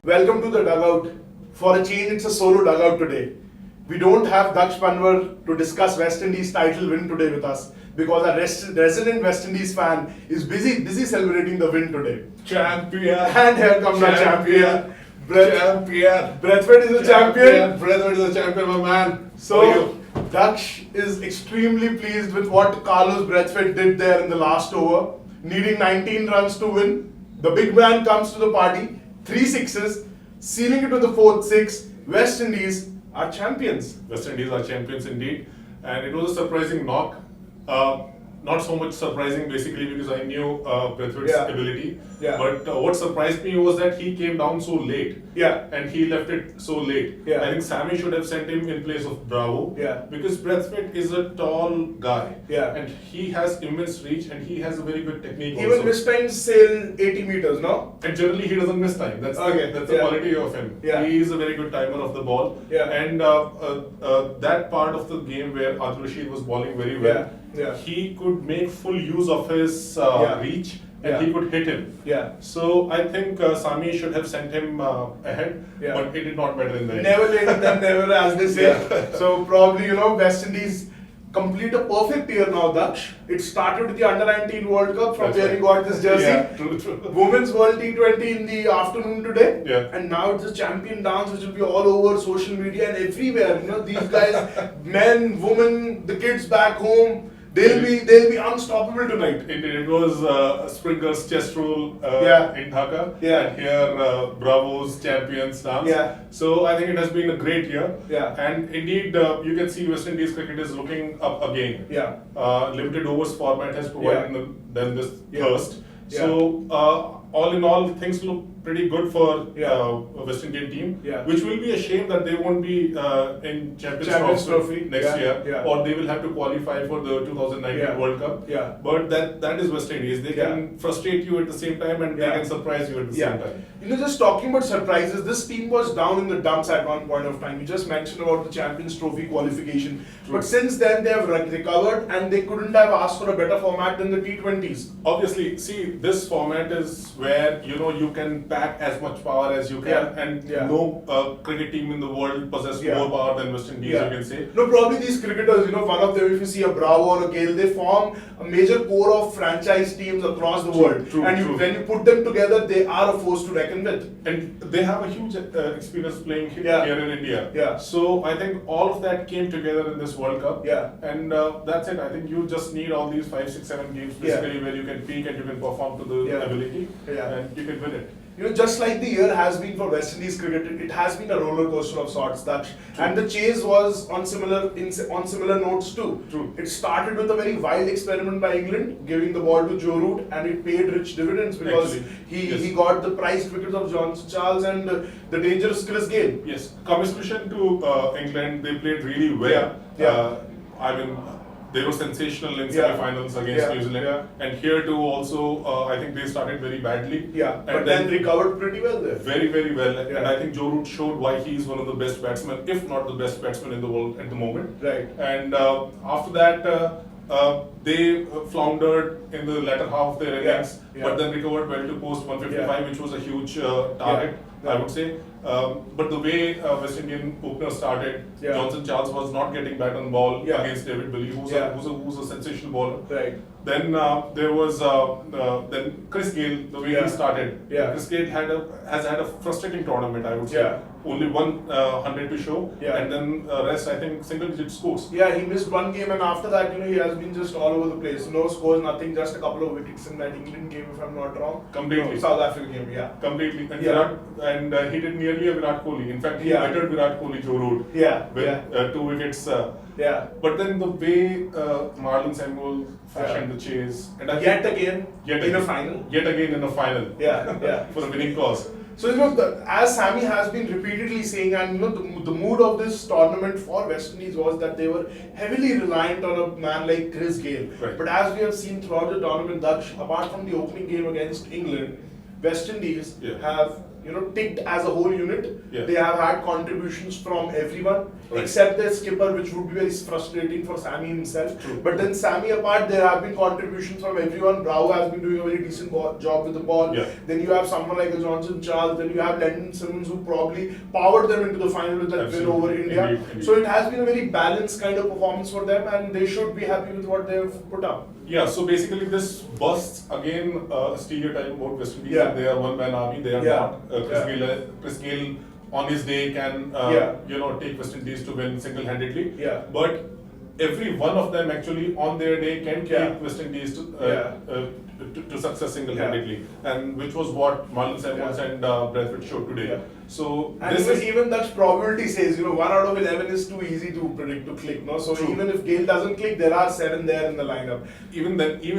Welcome to the dugout. For a change, it's a solo dugout today. We don't have Daksh Panwar to discuss West Indies title win today with us because our resident West Indies fan is busy celebrating the win today. Champion! And here comes the champion. Champion! Brathwaite is the champion. Brathwaite is the champion, my man. So, Daksh is extremely pleased with what Carlos Brathwaite did there in the last over, needing 19 runs to win. The big man comes to the party. 3 sixes, sealing it with the 4th six. West Indies are champions. West Indies are champions indeed, and it was a surprising knock. Not so much surprising basically because I knew Brathwaite's ability. Yeah. But what surprised me was that he came down so late. Yeah. And he left it so late. Yeah. I think Sammy should have sent him in place of Bravo. Yeah. Because Brathwaite is a tall guy. Yeah. And he has immense reach and he has a very good technique. Even mistimed sail 80 meters, no? And generally he doesn't miss time. That's the quality of him. Yeah. He is a very good timer of the ball. Yeah. And that part of the game where Adil Rashid was bowling very well, he could make full use of his reach and he could hit him. Yeah. So I think Sami should have sent him ahead, but it did not matter in the end. Never later than never, as they say. So probably, West Indies complete a perfect year now, Daksh. It started with the Under-19 World Cup from where he got this jersey. Yeah, true. Women's World T20 in the afternoon today. Yeah. And now it's a champion dance which will be all over social media and everywhere. These guys, men, women, the kids back home, they'll be unstoppable tonight. It was Springer's chest roll in Dhaka. Yeah. And here Bravo's champions dance. Yeah. So I think it has been a great year. Yeah. And indeed, you can see West Indies cricket is looking up again. Yeah. Limited overs format has provided them this thirst. Yeah. So all in all, things look pretty good for a West Indian team, which will be a shame that they won't be in Champions Trophy next year, or they will have to qualify for the 2019 World Cup. Yeah. But that is West Indies. They can frustrate you at the same time and they can surprise you at the same time. Just talking about surprises, this team was down in the dumps at one point of time. You just mentioned about the Champions Trophy qualification. True. But since then, they have recovered and they couldn't have asked for a better format than the T20s. Obviously, see, this format is where, you can pack as much power as you can and no cricket team in the world possesses more power than West Indies, you can say. No, probably these cricketers, one of them, if you see a Bravo or a Gale, they form a major core of franchise teams across the world. True. When you put them together, they are a force to reckon with. And they have a huge experience playing here in India. Yeah. So I think all of that came together in this World Cup. Yeah. And that's it. I think you just need all these 5, 6, 7 games basically where you can peak and you can perform to the ability and you can win it. Just like the year has been for West Indies cricket, it has been a roller coaster of sorts. And the chase was on similar notes too. True. It started with a very wild experiment by England, giving the ball to Joe Root, and it paid rich dividends because he got the prized wickets of Johnson Charles and the dangerous Chris Gayle. Yes, commission to England, they played really well. I mean, they were sensational in semi-finals against New Zealand, and here too also I think they started very badly. Yeah, but then recovered pretty well there. Very, very well, and I think Joe Root showed why he is one of the best batsmen, if not the best batsman in the world at the moment. Right. And after that, they floundered in the latter half of their innings, but then recovered well to post 155, which was a huge target, I would say. But the way West Indian opener started, Johnson Charles was not getting bat on ball against David Billy, who's a sensational bowler. Right. Then there was then Chris Gayle, the way he started. Chris Gayle has had a frustrating tournament, I would say. Only 100 to show, and then rest, I think, single-digit scores. Yeah, he missed one game, and after that, he has been just all over the place. No scores, nothing, just a couple of wickets in that England game, if I'm not wrong. Completely. No, South African game, Completely. And he did nearly a Virat Kohli. In fact, he battered Virat Kohli, Joe Root, with 2 wickets. But then the way Marlon Samuel fashioned the chase, and yet again in a final. Yet again in a final. For a winning cause. So as Sammy has been repeatedly saying, and the mood of this tournament for West Indies was that they were heavily reliant on a man like Chris Gayle. Right. But as we have seen throughout the tournament, Daksh, apart from the opening game against England, West Indies have ticked as a whole unit. Yeah. They have had contributions from everyone Right. except their skipper, which would be very frustrating for Sammy himself. True. But then Sammy apart, there have been contributions from everyone. Bravo has been doing a very decent job with the ball. Yeah. Then you have someone like a Johnson Charles. Then you have Landon Simmons, who probably powered them into the final with that win Absolutely. over India. Indeed. So it has been a very balanced kind of performance for them, and they should be happy with what they've put up. Yeah, so basically this busts again a stereotype about West Indies, Yeah. that they are one-man army. They are Yeah. not. Chris Gayle on his day can take West Indies to win single-handedly. Yeah. But every one of them actually on their day can take Yeah. West Indies to success single-handedly, and which was what Marlon Samuels and Brathwaite showed today. Yeah. So And even that probability says, 1 out of 11 is too easy to predict to click, no? So True. even if Gale doesn't click, there are 7 there in the lineup. Even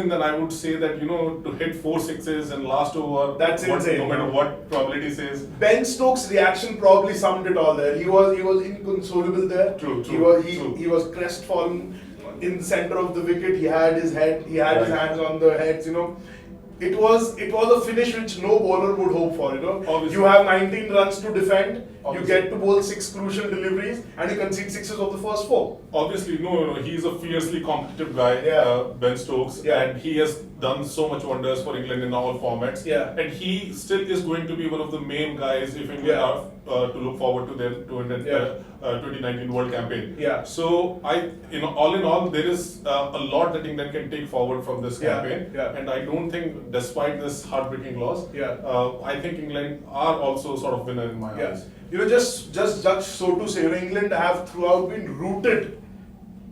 then, I would say that to hit 4 sixes and last over, That's insane. No matter what probability says. Ben Stokes' reaction probably summed it all there. He was inconsolable there. True. He was crestfallen in the center of the wicket. He had his his Right. hands on the heads. It was a finish which no bowler would hope for. Obviously. You have 19 runs to defend. Obviously. You get to bowl 6 crucial deliveries, and you concede 6s of the first 4. Obviously, no, he's a fiercely competitive guy, Yeah. Ben Stokes, Yeah. and he has done so much wonders for England in all formats. Yeah. And he still is going to be one of the main guys if England Yeah. are to look forward to their 2019 World Campaign. Yeah. So all in all, there is a lot that England can take forward from this Yeah. campaign. Yeah. And I don't think, despite this heartbreaking loss, Yeah. I think England are also sort of winner in my eyes. Just so to say, England have throughout been rooted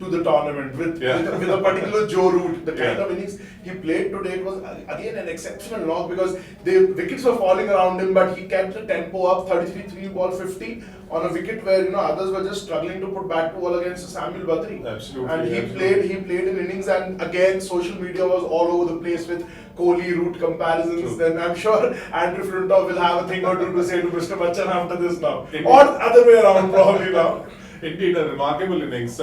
to the tournament with a particular Joe Root. The kind of innings he played today, it was again an exceptional knock because the wickets were falling around him, but he kept the tempo up. 33 3 ball 50 on a wicket where others were just struggling to put back to ball against Samuel Badri. Absolutely. And absolutely. he played in innings, and again social media was all over the place with Kohli Root comparisons. True. Then I'm sure Andrew Flintoff will have a thing or two to say to Mr. Bachchan after this now, Indeed. or other way around probably now. Indeed, a remarkable innings.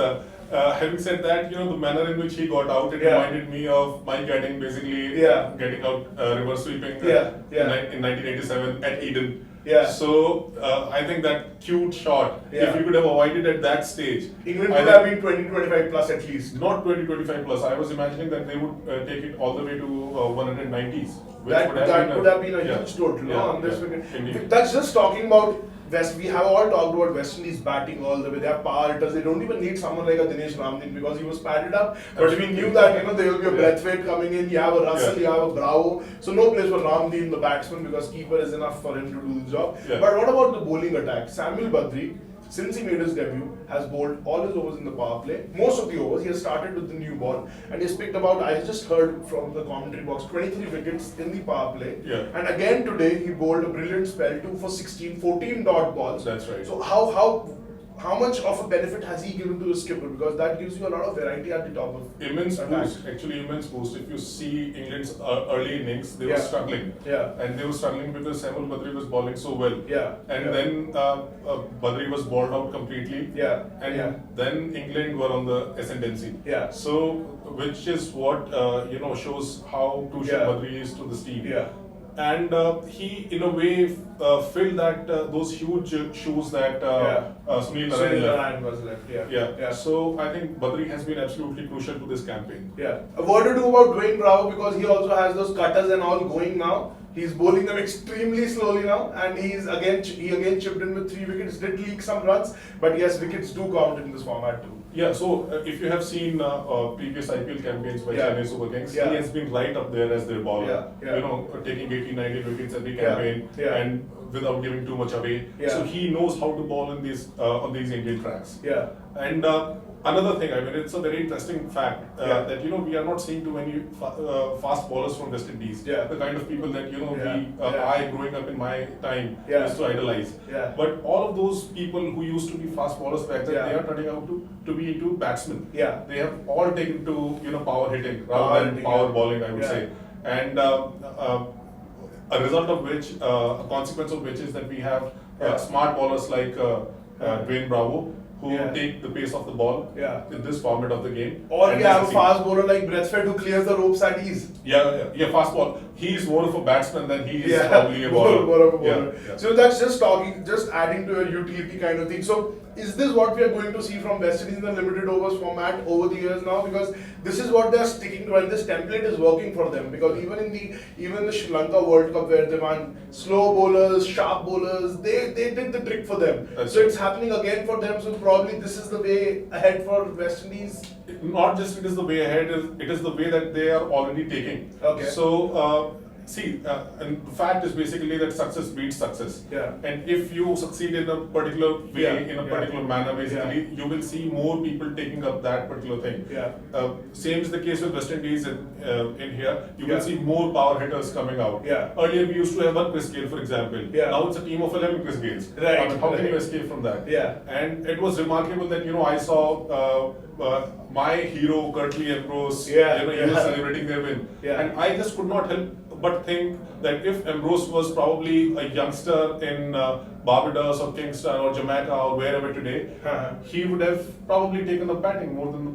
Having said that, the manner in which he got out, it Yeah. reminded me of Mike Gatting basically Yeah. getting out reverse sweeping in 1987 at Eden. Yeah. So I think that cute shot, Yeah. if you could have avoided at that stage, England I would have been 20-25 plus at least. not 20-25 plus. I was imagining that they would take it all the way to 190s. Which That would have been a yeah. huge total on this yeah. wicket. Indeed. That's just talking about West. We have all talked about West Indies batting all the way. They have power hitters. They don't even need someone like a Dinesh Ramdin because he was padded up. But we knew that there will be a Brathwaite coming in. You have a Russell, you have a Bravo. So no place for Ramdin, the batsman, because keeper is enough for him to do the job. Yeah. But what about the bowling attack? Samuel Badri, since he made his debut, has bowled all his overs in the power play. Most of the overs, he has started with the new ball, and he's picked about, I just heard from the commentary box, 23 wickets in the power play. Yeah. And again today, he bowled a brilliant spell, 2 for 16, 14 dot balls. That's right. So how much of a benefit has he given to the skipper? Because that gives you a lot of variety at the top of Immense attack. boost, actually immense boost. If you see England's early innings, they were Yeah. struggling. Yeah. And they were struggling because Samuel Badri was bowling so well. Yeah. And Yeah. then Badri was bowled out completely. Yeah. And Yeah. then England were on the ascendancy. Yeah. So, which is what shows how crucial Yeah. Badri is to this team. Yeah. And he, in a way, filled those huge shoes that Sunil Narine left. Narine was left. Yeah. Yeah. So I think Badri has been absolutely crucial to this campaign. Yeah. A word to do about Dwayne Bravo because he also has those cutters and all going now. He's bowling them extremely slowly now, and he again chipped in with 3 wickets. Did leak some runs, but yes, wickets do count in this format too. Yeah, so if you have seen previous IPL campaigns by Yeah. Chennai Super Kings, Yeah. he has been right up there as their bowler. Yeah. Taking 18, 19 wickets every Yeah. campaign Yeah. and without giving too much away. Yeah. So he knows how to bowl in these on these Indian tracks. Yeah. And another thing, it's a very interesting fact that we are not seeing too many fast bowlers from West Indies. Yeah. The kind of people that Yeah. I growing up in my time Yeah. used to idolize. Yeah. But all of those people who used to be fast bowlers back then, Yeah. they are turning out to be into batsmen. Yeah. They have all taken to power hitting Power rather than hitting, power yeah. bowling, I would Yeah. say. And a result of which, a consequence of which is that we have smart bowlers like Dwayne Bravo, who Yeah. take the pace of the ball Yeah. in this format of the game. Or and we have a succeed. fast bowler like Brathwaite who clears the ropes at ease. Yeah, fast ball. he's more of a batsman than he is probably a bowler. More of a bowler. Yeah. So that's just adding to a utility kind of thing. So is this what we are going to see from West Indies in the limited overs format over the years now? Because this is what they are sticking to, and this template is working for them. Because even in the Sri Lanka World Cup, where they won slow bowlers, sharp bowlers, they did the trick for them. So it's happening again for them. So probably this is the way ahead for West Indies. Not just it is the way ahead, it is the way that they are already taking. Okay. So, and the fact is basically that success beats success. Yeah. And if you succeed in a particular way, in a particular manner, basically, you will see more people taking up that particular thing. Yeah. Same is the case with West Indies in here. You will see more power hitters coming out. Yeah. Earlier, we used to have one Chris Gale, for example. Yeah. Now it's a team of 11 Chris Gales. Right. I mean, how can you escape from that? Yeah. And it was remarkable that, I saw my hero, Curtly Ambrose, he was celebrating their win. Yeah. And I just could not help but think that if Ambrose was probably a youngster in Barbados or Kingston or Jamaica or wherever today, he would have probably taken up batting more than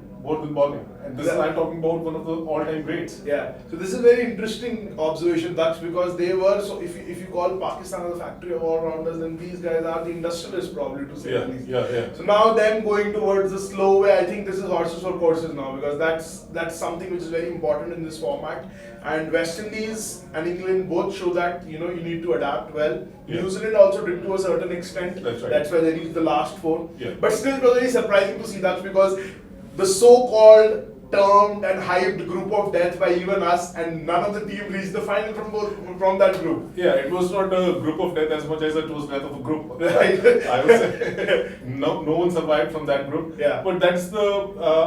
bowling. And this is, I'm talking about one of the all-time greats. Yeah. So this is a very interesting observation. That's because they were, so if you call Pakistan a factory of all-rounders, then these guys are the industrialists probably, to say the least. Yeah. So now them going towards the slow way, I think this is horses for courses now, because that's something which is very important in this format. And West Indies and England both show that you need to adapt well. Yeah. New Zealand also did to a certain extent. That's right. That's why they reached the last four. Yeah. But still, it was very surprising to see that, because the so-called termed and hyped group of death by even us, and none of the team reached the final from that group. Yeah, it was not a group of death as much as it was death of a group. Right. I would say no one survived from that group. Yeah. But that's the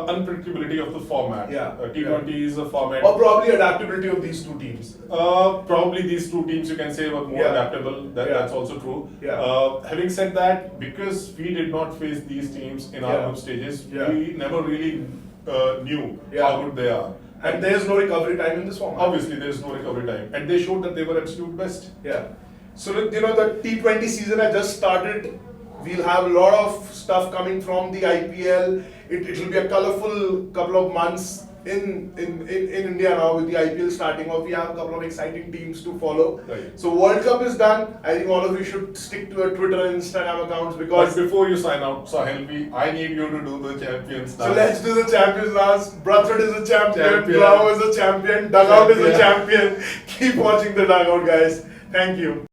unpredictability of the format. Yeah. T20 is a format. Or probably adaptability of these two teams. Probably these two teams, you can say, were more adaptable. That's also true. Yeah. Having said that, because we did not face these teams in our group stages, we never really knew how good they are. And there's no recovery time in this format. Obviously, there's no recovery time. And they showed that they were absolute best. Yeah. So, the T20 season has just started. We'll have a lot of stuff coming from the IPL. It will be a colourful couple of months in India now, with the IPL starting off. We have a couple of exciting teams to follow. Right. So World Cup is done. I think all of you should stick to your Twitter and Instagram accounts, because... But before you sign out, Sahil, I need you to do the champions dance. So let's do the champions dance. Brathwaite is a champion. Bravo is a champion. Dugout is a champion. Keep watching the Dugout, guys. Thank you.